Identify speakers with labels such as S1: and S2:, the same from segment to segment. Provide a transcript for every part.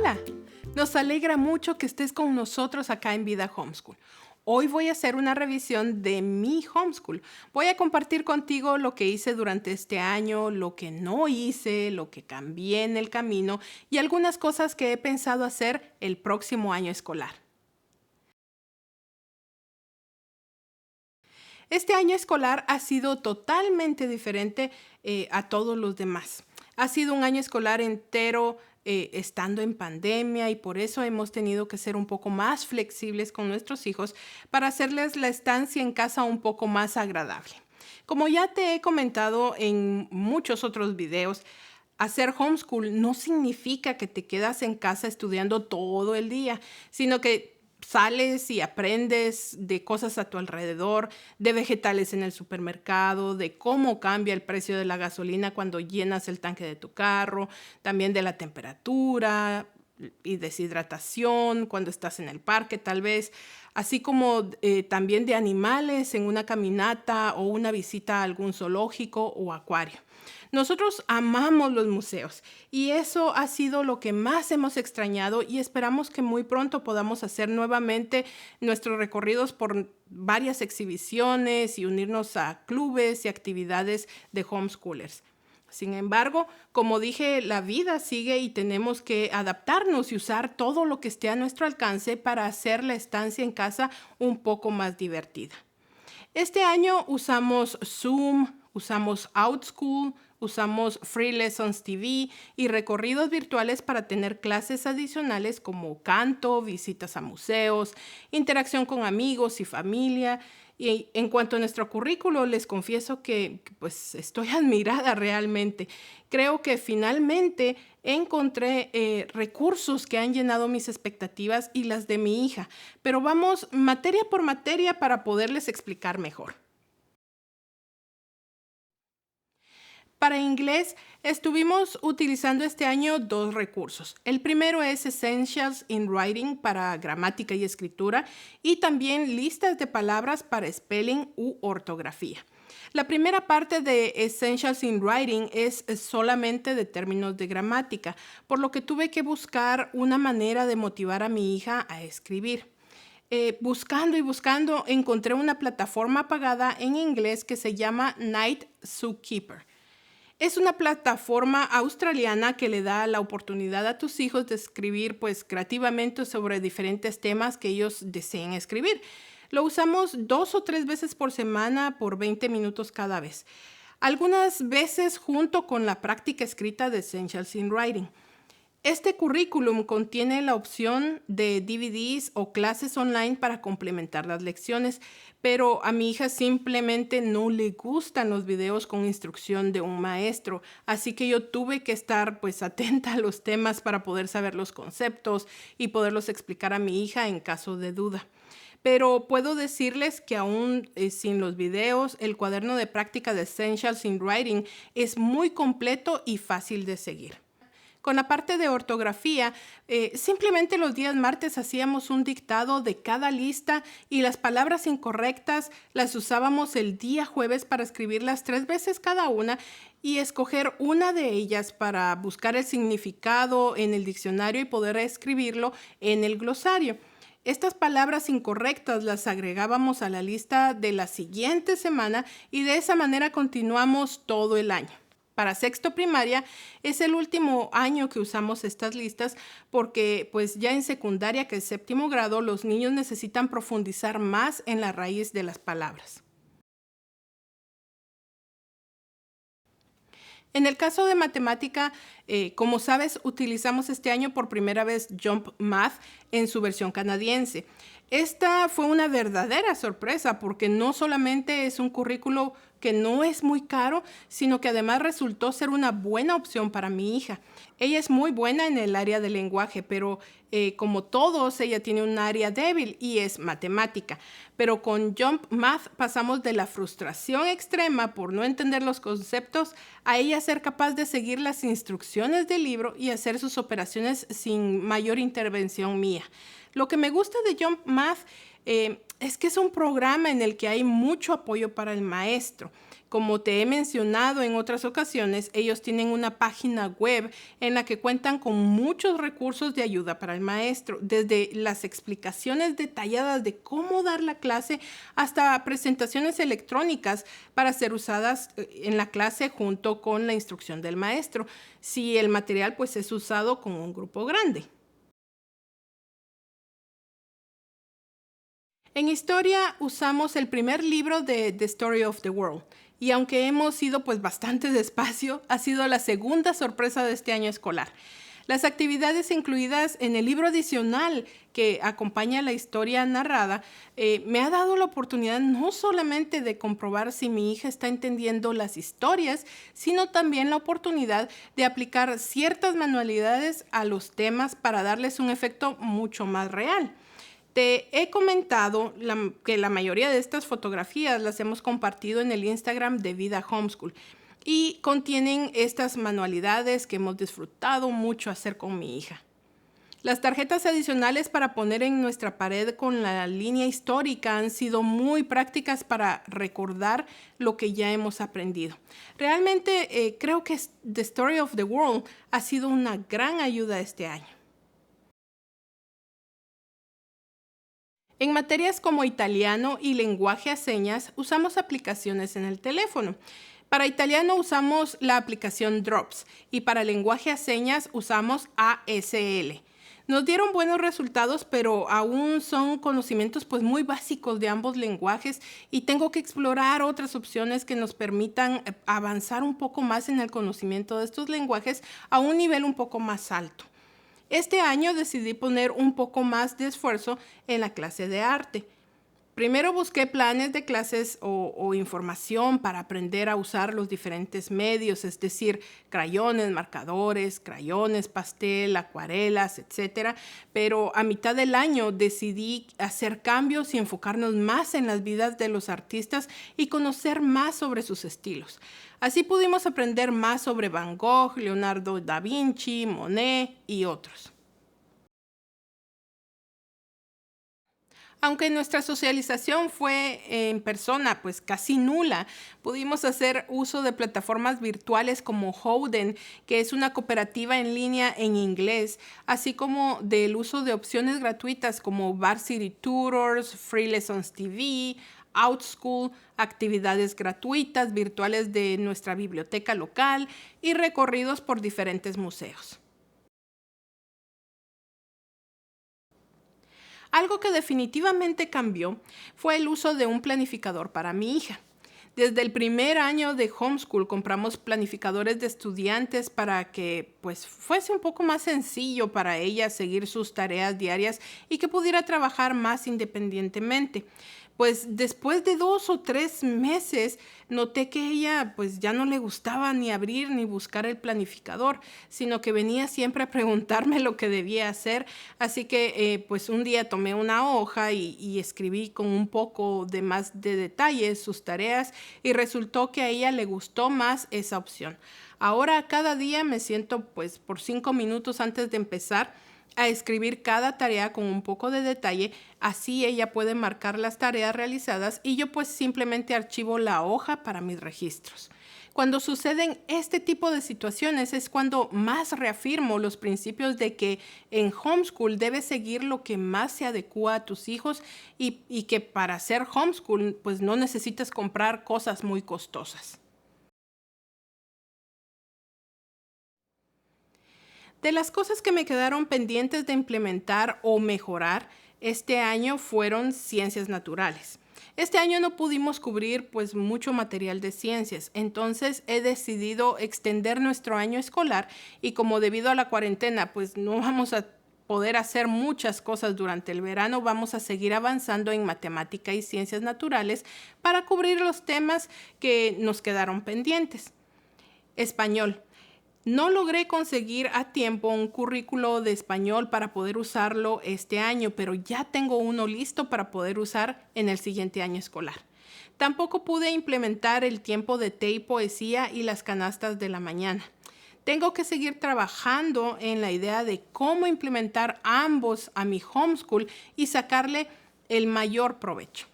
S1: Hola, nos alegra mucho que estés con nosotros acá en Vida Homeschool. Hoy voy a hacer una revisión de mi homeschool. Voy a compartir contigo lo que hice durante este año, lo que no hice, lo que cambié en el camino y algunas cosas que he pensado hacer el próximo año escolar. Este año escolar ha sido totalmente diferente a todos los demás. Ha sido un año escolar entero estando en pandemia y por eso hemos tenido que ser un poco más flexibles con nuestros hijos para hacerles la estancia en casa un poco más agradable. Como ya te he comentado en muchos otros videos, hacer homeschool no significa que te quedas en casa estudiando todo el día, sino que sales y aprendes de cosas a tu alrededor, de vegetales en el supermercado, de cómo cambia el precio de la gasolina cuando llenas el tanque de tu carro, también de la temperatura y deshidratación cuando estás en el parque tal vez, así como también de animales en una caminata o una visita a algún zoológico o acuario. Nosotros amamos los museos y eso ha sido lo que más hemos extrañado y esperamos que muy pronto podamos hacer nuevamente nuestros recorridos por varias exhibiciones y unirnos a clubes y actividades de homeschoolers. Sin embargo, como dije, la vida sigue y tenemos que adaptarnos y usar todo lo que esté a nuestro alcance para hacer la estancia en casa un poco más divertida. Este año usamos Zoom, usamos OutSchool, usamos Free Lessons TV y recorridos virtuales para tener clases adicionales como canto, visitas a museos, interacción con amigos y familia. Y en cuanto a nuestro currículo, les confieso que pues estoy admirada realmente. Creo que finalmente encontré recursos que han llenado mis expectativas y las de mi hija, pero vamos materia por materia para poderles explicar mejor. Para inglés, estuvimos utilizando este año dos recursos. El primero es Essentials in Writing para gramática y escritura y también listas de palabras para spelling u ortografía. La primera parte de Essentials in Writing es solamente de términos de gramática, por lo que tuve que buscar una manera de motivar a mi hija a escribir. Buscando y buscando, encontré una plataforma pagada en inglés que se llama Night Zookeeper. Es una plataforma australiana que le da la oportunidad a tus hijos de escribir pues creativamente sobre diferentes temas que ellos deseen escribir. Lo usamos 2 o 3 veces por semana por 20 minutos cada vez. Algunas veces junto con la práctica escrita de Essentials in Writing. Este currículum contiene la opción de DVDs o clases online para complementar las lecciones, pero a mi hija simplemente no le gustan los videos con instrucción de un maestro, así que yo tuve que estar pues atenta a los temas para poder saber los conceptos y poderlos explicar a mi hija en caso de duda. Pero puedo decirles que aún sin los videos, el cuaderno de práctica de Essentials in Writing es muy completo y fácil de seguir. Con la parte de ortografía, simplemente los días martes hacíamos un dictado de cada lista y las palabras incorrectas las usábamos el día jueves para escribirlas 3 veces cada una y escoger una de ellas para buscar el significado en el diccionario y poder escribirlo en el glosario. Estas palabras incorrectas las agregábamos a la lista de la siguiente semana y de esa manera continuamos todo el año. Para sexto primaria es el último año que usamos estas listas porque pues ya en secundaria, que es séptimo grado, los niños necesitan profundizar más en la raíz de las palabras. En el caso de matemática, como sabes, utilizamos este año por primera vez Jump Math en su versión canadiense. Esta fue una verdadera sorpresa porque no solamente es un currículo que no es muy caro, sino que además resultó ser una buena opción para mi hija. Ella es muy buena en el área del lenguaje, pero como todos, ella tiene un área débil y es matemática. Pero con Jump Math pasamos de la frustración extrema por no entender los conceptos a ella ser capaz de seguir las instrucciones del libro y hacer sus operaciones sin mayor intervención mía. Lo que me gusta de Jump Math es que es un programa en el que hay mucho apoyo para el maestro. Como te he mencionado en otras ocasiones, ellos tienen una página web en la que cuentan con muchos recursos de ayuda para el maestro, desde las explicaciones detalladas de cómo dar la clase hasta presentaciones electrónicas para ser usadas en la clase junto con la instrucción del maestro, si el material pues es usado con un grupo grande. En historia usamos el primer libro de The Story of the World y aunque hemos ido pues bastante despacio, ha sido la segunda sorpresa de este año escolar. Las actividades incluidas en el libro adicional que acompaña la historia narrada me ha dado la oportunidad no solamente de comprobar si mi hija está entendiendo las historias, sino también la oportunidad de aplicar ciertas manualidades a los temas para darles un efecto mucho más real. Te he comentado que la mayoría de estas fotografías las hemos compartido en el Instagram de Vida Homeschool y contienen estas manualidades que hemos disfrutado mucho hacer con mi hija. Las tarjetas adicionales para poner en nuestra pared con la línea histórica han sido muy prácticas para recordar lo que ya hemos aprendido. Realmente creo que The Story of the World ha sido una gran ayuda este año. En materias como italiano y lenguaje a señas, usamos aplicaciones en el teléfono. Para italiano usamos la aplicación Drops y para lenguaje a señas usamos ASL. Nos dieron buenos resultados, pero aún son conocimientos pues muy básicos de ambos lenguajes y tengo que explorar otras opciones que nos permitan avanzar un poco más en el conocimiento de estos lenguajes a un nivel un poco más alto. Este año decidí poner un poco más de esfuerzo en la clase de arte. Primero busqué planes de clases o información para aprender a usar los diferentes medios, es decir, crayones, marcadores, crayones, pastel, acuarelas, etcétera. Pero a mitad del año decidí hacer cambios y enfocarnos más en las vidas de los artistas y conocer más sobre sus estilos. Así pudimos aprender más sobre Van Gogh, Leonardo da Vinci, Monet y otros. Aunque nuestra socialización fue en persona, pues casi nula, pudimos hacer uso de plataformas virtuales como Howden, que es una cooperativa en línea en inglés, así como del uso de opciones gratuitas como Varsity Tutors, Free Lessons TV, OutSchool, actividades gratuitas virtuales de nuestra biblioteca local y recorridos por diferentes museos. Algo que definitivamente cambió fue el uso de un planificador para mi hija. Desde el primer año de homeschool compramos planificadores de estudiantes para que pues fuese un poco más sencillo para ella seguir sus tareas diarias y que pudiera trabajar más independientemente. Pues después de 2 o 3 meses noté que ella pues ya no le gustaba ni abrir ni buscar el planificador, sino que venía siempre a preguntarme lo que debía hacer. Así que pues un día tomé una hoja y escribí con un poco de más de detalles sus tareas y resultó que a ella le gustó más esa opción. Ahora cada día me siento pues por 5 minutos antes de empezar a escribir cada tarea con un poco de detalle, así ella puede marcar las tareas realizadas y yo pues simplemente archivo la hoja para mis registros. Cuando suceden este tipo de situaciones es cuando más reafirmo los principios de que en homeschool debes seguir lo que más se adecua a tus hijos y que para hacer homeschool pues no necesitas comprar cosas muy costosas. De las cosas que me quedaron pendientes de implementar o mejorar este año fueron ciencias naturales. Este año no pudimos cubrir pues mucho material de ciencias, entonces he decidido extender nuestro año escolar y como debido a la cuarentena pues no vamos a poder hacer muchas cosas durante el verano, vamos a seguir avanzando en matemática y ciencias naturales para cubrir los temas que nos quedaron pendientes. Español. No logré conseguir a tiempo un currículo de español para poder usarlo este año, pero ya tengo uno listo para poder usar en el siguiente año escolar. Tampoco pude implementar el tiempo de té y poesía y las canastas de la mañana. Tengo que seguir trabajando en la idea de cómo implementar ambos a mi homeschool y sacarle el mayor provecho.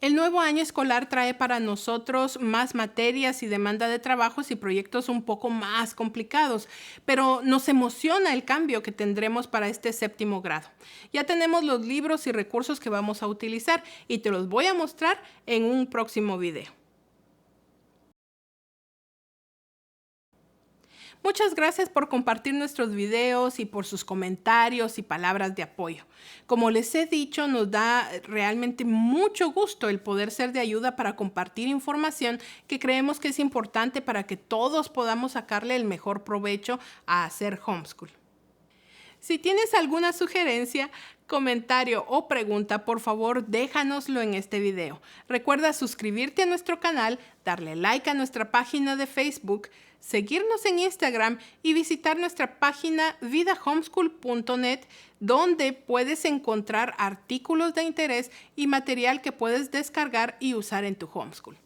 S1: El nuevo año escolar trae para nosotros más materias y demanda de trabajos y proyectos un poco más complicados, pero nos emociona el cambio que tendremos para este séptimo grado. Ya tenemos los libros y recursos que vamos a utilizar y te los voy a mostrar en un próximo video. Muchas gracias por compartir nuestros videos y por sus comentarios y palabras de apoyo. Como les he dicho, nos da realmente mucho gusto el poder ser de ayuda para compartir información que creemos que es importante para que todos podamos sacarle el mejor provecho a hacer homeschool. Si tienes alguna sugerencia, comentario o pregunta, por favor déjanoslo en este video. Recuerda suscribirte a nuestro canal, darle like a nuestra página de Facebook, seguirnos en Instagram y visitar nuestra página vidahomeschool.net, donde puedes encontrar artículos de interés y material que puedes descargar y usar en tu homeschool.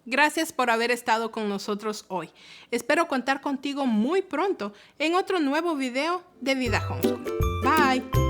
S1: Gracias por haber estado con nosotros hoy. Espero contar contigo muy pronto en otro nuevo video de Vida Homeschool. Bye.